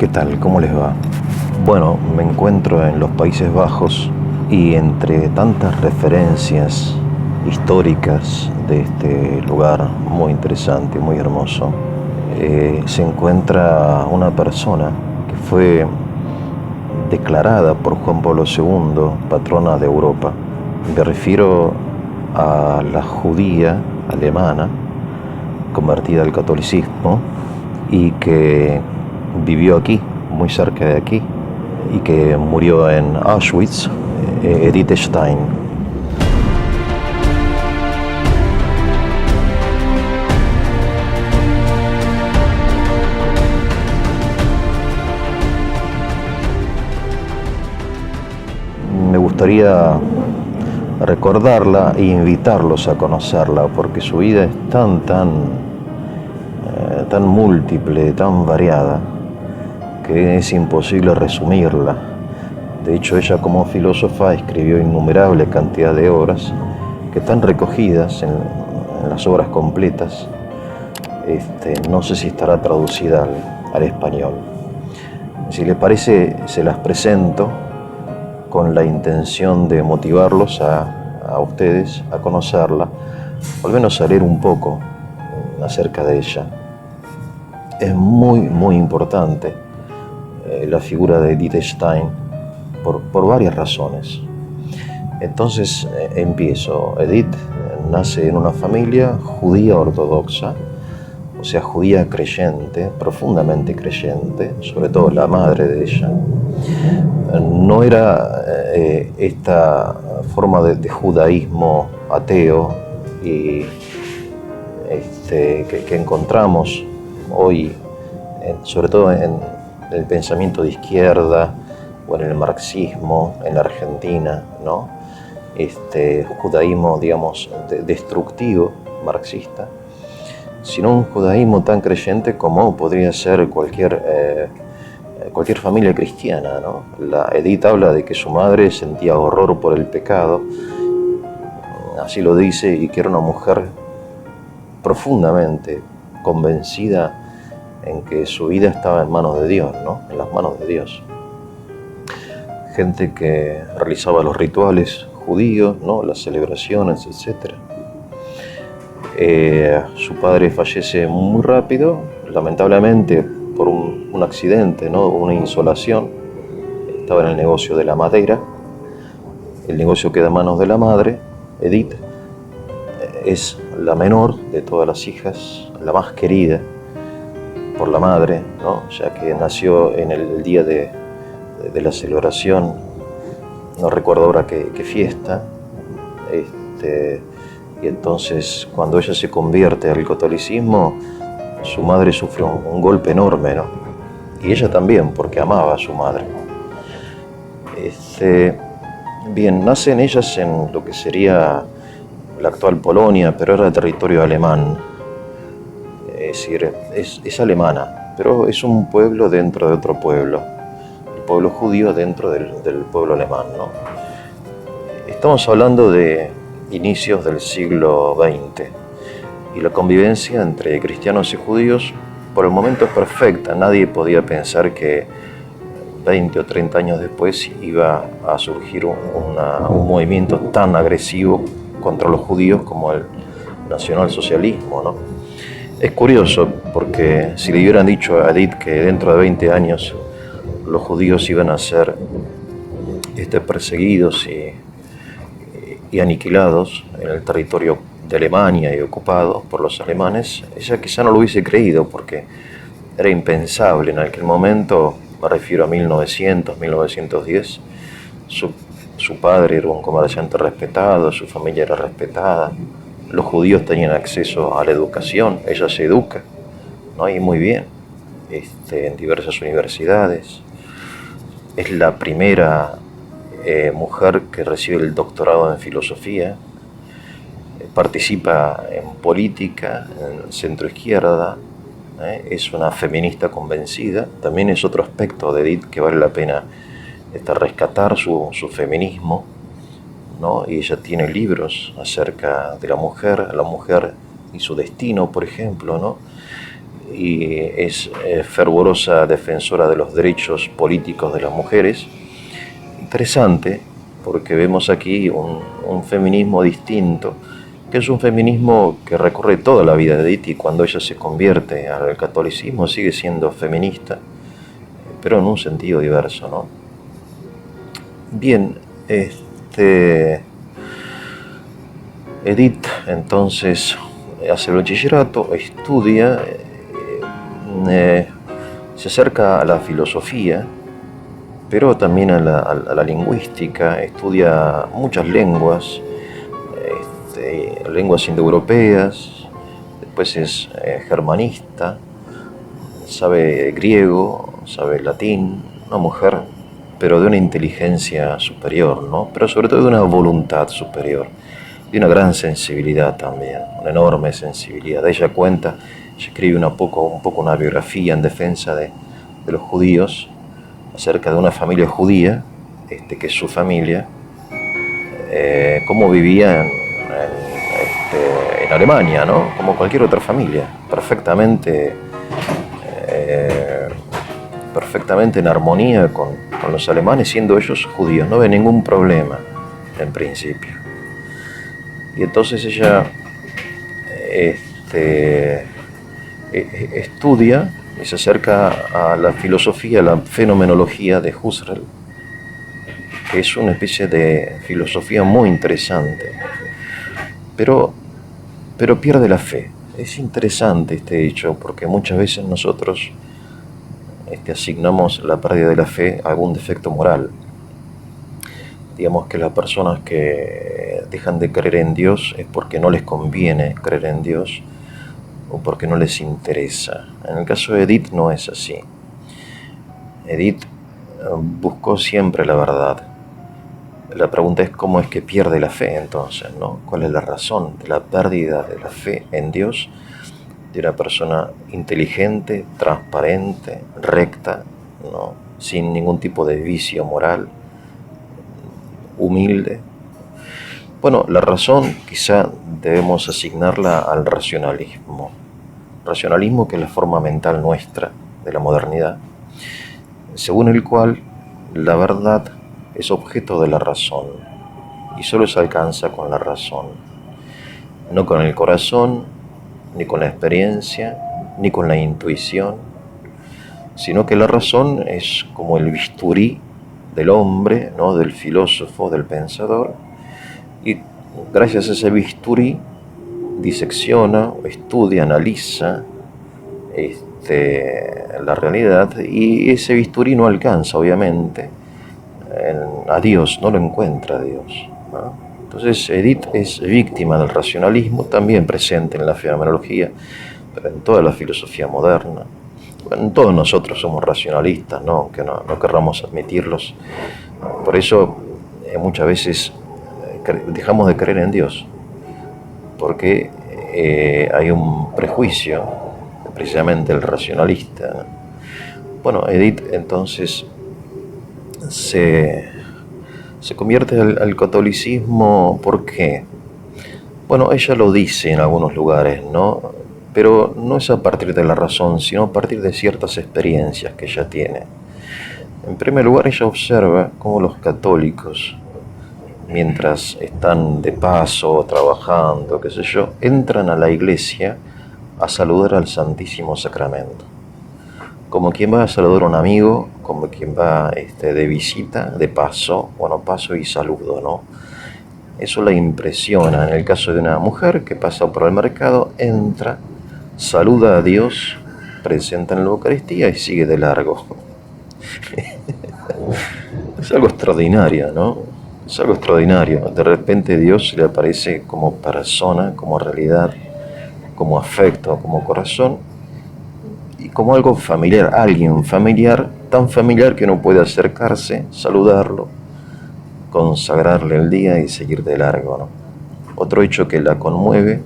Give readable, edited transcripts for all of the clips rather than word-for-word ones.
¿Qué tal? ¿Cómo les va? Bueno, me encuentro en los Países Bajos y entre tantas referencias históricas de este lugar muy interesante, muy hermoso, se encuentra una persona que fue declarada por Juan Pablo II patrona de Europa. Me refiero a la judía alemana convertida al catolicismo y que vivió aquí, muy cerca de aquí, y que murió en Auschwitz, Edith Stein. Me gustaría recordarla e invitarlos a conocerla, porque su vida es tan múltiple, tan variada, que es imposible resumirla. De hecho, ella como filósofa escribió innumerable cantidad de obras que están recogidas en las obras completas. No sé si estará traducida al español. Si les parece, se las presento con la intención de motivarlos a ustedes a conocerla, o al menos a leer un poco acerca de ella. Es muy importante la figura de Edith Stein por varias razones. Entonces empiezo. Edith nace en una familia judía ortodoxa, o sea, judía creyente, profundamente creyente, sobre todo la madre de ella. No era esta forma de judaísmo ateo y que encontramos hoy, sobre todo en el pensamiento de izquierda o en el marxismo en la Argentina, ¿no? Judaísmo, digamos, destructivo, marxista, sino un judaísmo tan creyente como podría ser cualquier familia cristiana, ¿no? La Edith habla de que su madre sentía horror por el pecado, así lo dice, y que era una mujer profundamente convencida en que su vida estaba en manos de Dios, ¿no? En las manos de Dios. Gente que realizaba los rituales judíos, ¿no? Las celebraciones, etc. Su padre fallece muy rápido, lamentablemente por un accidente, ¿no? Una insolación. Estaba en el negocio de la madera. El negocio queda en manos de la madre. Edith es la menor de todas las hijas, la más querida por la madre, ¿no? Ya que nació en el día de la celebración, no recuerdo ahora qué fiesta, y entonces cuando ella se convierte al catolicismo, su madre sufre un golpe enorme, ¿no? Y ella también, porque amaba a su madre. Bien, nacen ellas en lo que sería la actual Polonia, pero era territorio alemán. Es decir, es alemana, pero es un pueblo dentro de otro pueblo. El pueblo judío dentro del pueblo alemán, ¿no? Estamos hablando de inicios del siglo XX y la convivencia entre cristianos y judíos por el momento es perfecta. Nadie podía pensar que 20 o 30 años después iba a surgir un movimiento tan agresivo contra los judíos como el nacionalsocialismo, ¿no? Es curioso porque si le hubieran dicho a Edith que dentro de 20 años los judíos iban a ser perseguidos y aniquilados en el territorio de Alemania y ocupados por los alemanes, ella quizá no lo hubiese creído porque era impensable en aquel momento. Me refiero a 1900, 1910. Su padre era un comerciante respetado, su familia era respetada, los judíos tenían acceso a la educación, ella se educa, ¿no? Y muy bien, en diversas universidades. Es la primera mujer que recibe el doctorado en filosofía, participa en política, en centroizquierda, es una feminista convencida. También es otro aspecto de Edith que vale la pena rescatar su feminismo, ¿no? Y ella tiene libros acerca de la mujer y su destino, por ejemplo, ¿no? y es fervorosa defensora de los derechos políticos de las mujeres. Interesante, porque vemos aquí un feminismo distinto, que es un feminismo que recorre toda la vida de Edith, y cuando ella se convierte al catolicismo sigue siendo feminista, pero en un sentido diverso, ¿no? Bien, Edith entonces hace el bachillerato, estudia, se acerca a la filosofía, pero también a la lingüística, estudia muchas lenguas, lenguas indoeuropeas, después es germanista, sabe griego, sabe latín, una mujer, pero de una inteligencia superior, ¿no? Pero sobre todo de una voluntad superior, de una gran sensibilidad también, una enorme sensibilidad. Ella cuenta, ella escribe un poco una biografía en defensa de los judíos, acerca de una familia judía, que es su familia, cómo vivía en Alemania, ¿no? Como cualquier otra familia, perfectamente en armonía con los alemanes, siendo ellos judíos. No ve ningún problema en principio. Y entonces ella estudia y se acerca a la filosofía, a la fenomenología de Husserl, que es una especie de filosofía muy interesante, pero pierde la fe. Es interesante este hecho, porque muchas veces nosotros asignamos la pérdida de la fe a algún defecto moral. Digamos que las personas que dejan de creer en Dios es porque no les conviene creer en Dios o porque no les interesa. En el caso de Edith no es así. Edith buscó siempre la verdad. La pregunta es cómo es que pierde la fe entonces, ¿no? ¿Cuál es la razón de la pérdida de la fe en Dios de una persona inteligente, transparente, recta, ¿no? Sin ningún tipo de vicio moral, humilde? Bueno, la razón quizá debemos asignarla al racionalismo. Racionalismo, que es la forma mental nuestra de la modernidad, según el cual la verdad es objeto de la razón y solo se alcanza con la razón, no con el corazón, ni con la experiencia, ni con la intuición, sino que la razón es como el bisturí del hombre, ¿no? Del filósofo, del pensador, y gracias a ese bisturí disecciona, estudia, analiza la realidad, y ese bisturí no alcanza, obviamente, a Dios, no lo encuentra a Dios, ¿no? Entonces Edith es víctima del racionalismo, también presente en la fenomenología, pero en toda la filosofía moderna. Bueno, todos nosotros somos racionalistas, ¿no? Aunque no querramos admitirlos. Por eso muchas veces dejamos de creer en Dios, porque hay un prejuicio, precisamente el racionalista, ¿no? Bueno, Edith entonces se convierte al catolicismo. ¿Por qué? Bueno, ella lo dice en algunos lugares, ¿no? Pero no es a partir de la razón, sino a partir de ciertas experiencias que ella tiene. En primer lugar, ella observa cómo los católicos, mientras están de paso, trabajando, qué sé yo, entran a la iglesia a saludar al Santísimo Sacramento. Como quien va a saludar a un amigo, como quien va de visita, de paso, bueno, paso y saludo, ¿no? Eso la impresiona. En el caso de una mujer que pasa por el mercado, entra, saluda a Dios, presenta en la Eucaristía y sigue de largo. Es algo extraordinario, ¿no? Es algo extraordinario. De repente Dios le aparece como persona, como realidad, como afecto, como corazón, y como algo familiar, alguien familiar, tan familiar que uno puede acercarse, saludarlo, consagrarle el día y seguir de largo, ¿no? Otro hecho que la conmueve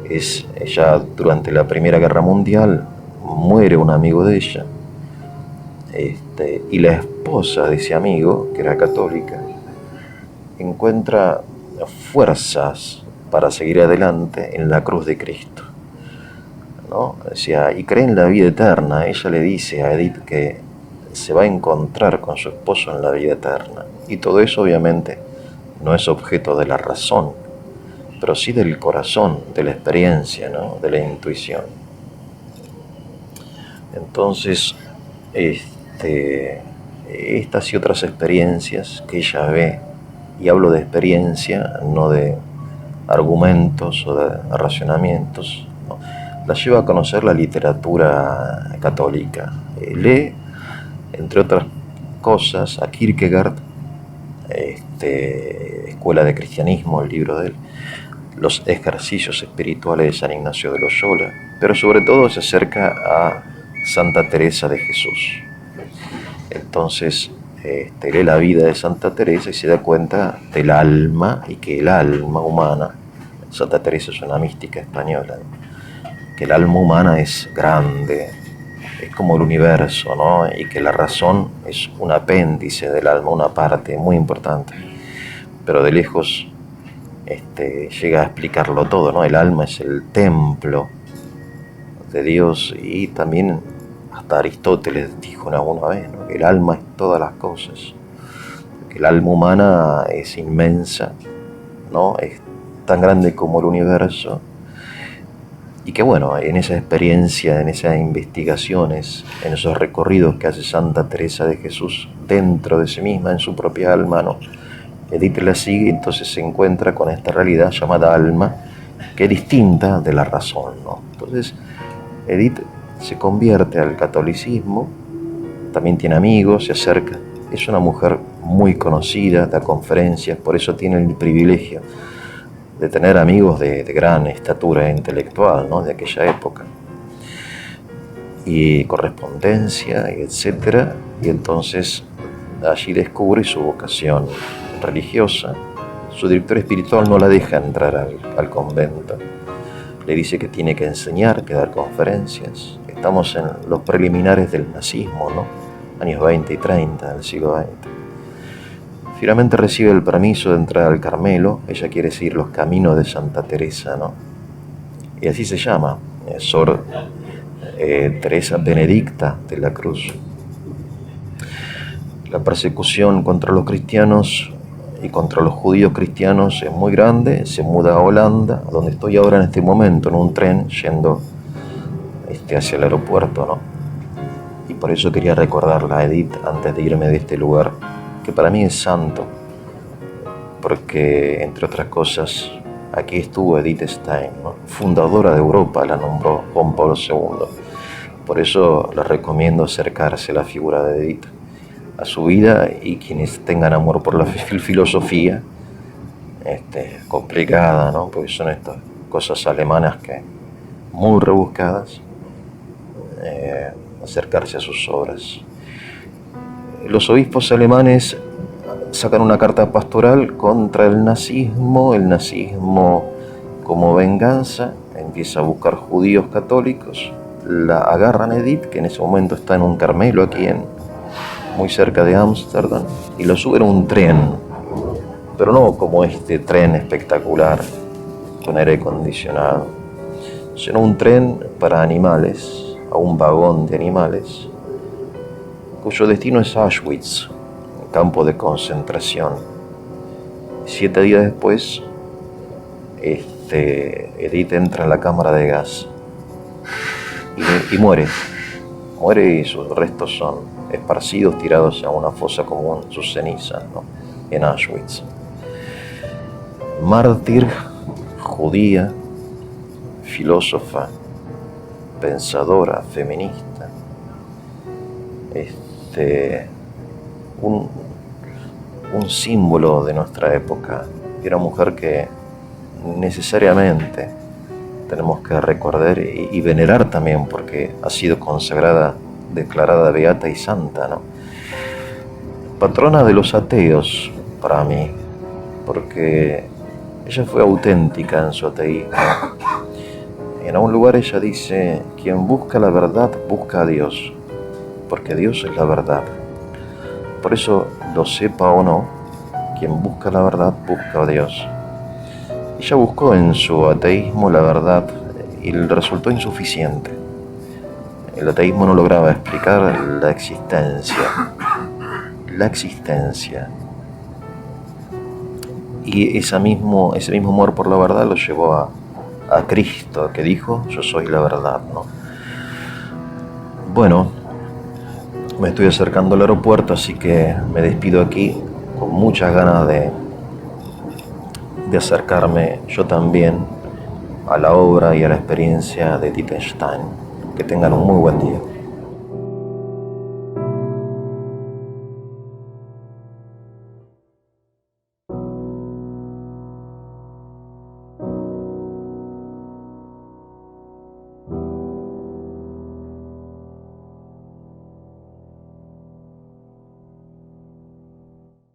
es, ya durante la Primera Guerra Mundial, muere un amigo de ella, y la esposa de ese amigo, que era católica, encuentra fuerzas para seguir adelante en la cruz de Cristo. ¿no? Decía, y cree en la vida eterna. Ella le dice a Edith que se va a encontrar con su esposo en la vida eterna. Y todo eso obviamente no es objeto de la razón, pero sí del corazón, de la experiencia, ¿no? De la intuición. Entonces, estas y otras experiencias que ella ve, y hablo de experiencia, no de argumentos o de racionamientos, ¿no? La lleva a conocer la literatura católica. Lee, entre otras cosas, a Kierkegaard, Escuela de Cristianismo, el libro de él, los ejercicios espirituales de San Ignacio de Loyola, pero sobre todo se acerca a Santa Teresa de Jesús. Entonces lee la vida de Santa Teresa y se da cuenta del alma, y que el alma humana, Santa Teresa es una mística española, que el alma humana es grande, es como el universo, ¿no? Y que la razón es un apéndice del alma, una parte muy importante, pero de lejos llega a explicarlo todo, ¿no? El alma es el templo de Dios, y también hasta Aristóteles dijo alguna vez, ¿no? Que el alma es todas las cosas, que el alma humana es inmensa, ¿no? Es tan grande como el universo, y que bueno, en esa experiencia, en esas investigaciones, en esos recorridos que hace Santa Teresa de Jesús dentro de sí misma, en su propia alma, ¿no? Edith la sigue y entonces se encuentra con esta realidad llamada alma, que es distinta de la razón, ¿no? Entonces Edith se convierte al catolicismo, también tiene amigos, se acerca, es una mujer muy conocida, da conferencias, por eso tiene el privilegio de tener amigos de gran estatura intelectual, ¿no? De aquella época, y correspondencia, etcétera, y entonces allí descubre su vocación religiosa. Su director espiritual no la deja entrar al convento, le dice que tiene que enseñar, que dar conferencias. Estamos en los preliminares del nazismo, ¿no? Años 20 y 30 del siglo XX. Finalmente recibe el permiso de entrar al Carmelo. Ella quiere seguir los caminos de Santa Teresa, ¿no? Y así se llama, Sor Teresa Benedicta de la Cruz. La persecución contra los cristianos y contra los judíos cristianos es muy grande. Se muda a Holanda, donde estoy ahora en este momento, en un tren yendo hacia el aeropuerto, ¿no? Y por eso quería recordarla a Edith antes de irme de este lugar, que para mí es santo, porque entre otras cosas aquí estuvo Edith Stein, ¿no? Fundadora de Europa, la nombró Juan Pablo II. Por eso les recomiendo acercarse a la figura de Edith, a su vida, y quienes tengan amor por la filosofía, complicada, ¿no? Porque son estas cosas alemanas que muy rebuscadas, acercarse a sus obras. Los obispos alemanes sacan una carta pastoral contra el nazismo como venganza, empieza a buscar judíos católicos, la agarran a Edith, que en ese momento está en un Carmelo aquí muy cerca de Ámsterdam, y lo suben a un tren, pero no como este tren espectacular con aire acondicionado, sino un tren para animales, a un vagón de animales, cuyo destino es Auschwitz, campo de concentración. 7 días después, Edith entra en la cámara de gas y muere, y sus restos son esparcidos, tirados a una fosa común, sus cenizas, ¿no? En Auschwitz. Mártir, judía, filósofa, pensadora, feminista, un símbolo de nuestra época. Era una mujer que necesariamente tenemos que recordar y venerar también, porque ha sido consagrada, declarada beata y santa, ¿no? Patrona de los ateos para mí, porque ella fue auténtica en su ateísmo. En algún lugar ella dice: quien busca la verdad busca a Dios, porque Dios es la verdad. Por eso, lo sepa o no, quien busca la verdad busca a Dios. Ella buscó en su ateísmo la verdad, y le resultó insuficiente. El ateísmo no lograba explicar la existencia. La existencia. Y ese mismo amor por la verdad lo llevó a Cristo, que dijo: yo soy la verdad, ¿no? Bueno, me estoy acercando al aeropuerto, así que me despido aquí con muchas ganas de acercarme yo también a la obra y a la experiencia de Wittgenstein. Que tengan un muy buen día.